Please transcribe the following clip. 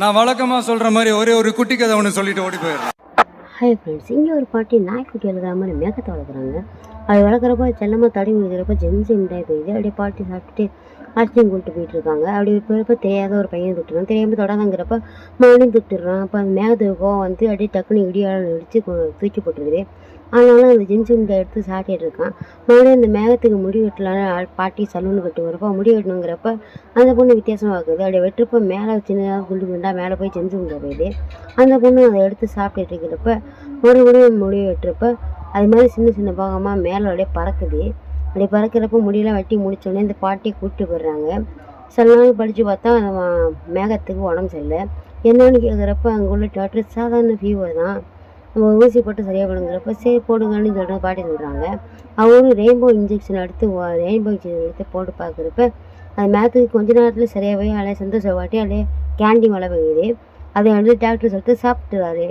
நான் வழக்கமா சொல்ற மாதிரி ஒரே ஒரு குட்டி கதை ஒன்று சொல்லிட்டு ஓடி போயிடுறேன். ஹாய் ஃப்ரெண்ட்ஸ், இங்கே ஒரு பாட்டி நாய்க்குட்டி வளர்க்குற மாதிரி மேகத்தை வளர்க்குறாங்க. அது வளர்க்குறப்ப செல்லமாக தடி விழுகிறப்ப ஜெம்சி மிட்டாய் போயிடுது. அப்படியே பாட்டி சாப்பிட்டுட்டு ஆச்சரியம் கூப்பிட்டு போயிட்டு இருக்காங்க. அப்படி போகிறப்ப தெரியாத ஒரு பையன் திட்டுறான். தெரியாமல் தொடங்கிறப்ப மறுபடியும் திட்டுறான். அப்போ அந்த மேகத்துக்கு கோவம் வந்து அப்படியே டக்குன்னு இடியால் இடித்து தூக்கி போட்டுருக்குது. ஆனாலும் அந்த ஜெம்சி மிட்டாய் எடுத்து சாப்பிட்டுட்டு இருக்கான். மறுபடியும் அந்த மேகத்துக்கு முடி வெட்டலான்னு பாட்டி சலூனு கட்டு வரப்போ முடி வெட்டணுங்கிறப்ப அந்த பொண்ணு வித்தியாசமாக இருக்குது. அப்படியே வெட்டுறப்ப மேலே சின்னதாக குண்டு குண்டாக மேலே போய் ஜெம்சி மிட்டாய் போயிடுது. அந்த பொண்ணு அதை எடுத்து சாப்பிட்டுட்டு இருக்கிறப்ப மறுபடியும் முடி வெட்டுறப்ப அது மாதிரி சின்ன சின்ன பாகமாக மேலே அப்படியே பறக்குது. அப்படி பறக்கிறப்ப முடியெல்லாம் வெட்டி முடிச்சோடனே இந்த பாட்டி கூப்பிட்டு போயிடுறாங்க. சில நாள் படித்து பார்த்தா அந்த மேகத்துக்கு உடம்பு சரியில்லை. என்னன்னு கேட்குறப்ப அங்கே உள்ள டாக்டர் சாதாரண ஃபீவர் தான், நம்ம ஊசி போட்டு சரியாக பண்ணுங்கிறப்ப சரி போடுங்கன்னு சொல்கிற பாட்டி சொல்கிறாங்க. அவரும் ரெயின்போ இன்ஜெக்ஷன் எடுத்து போட்டு பார்க்குறப்ப அது மேகத்துக்கு கொஞ்ச நேரத்தில் சரியாக போய் அதில் சந்தோஷப்பட்டு அப்படியே கேண்டி மழை பெய்யுது. அதை வந்து டாக்டர் சொல்லிட்டு சாப்பிட்டுறாரு.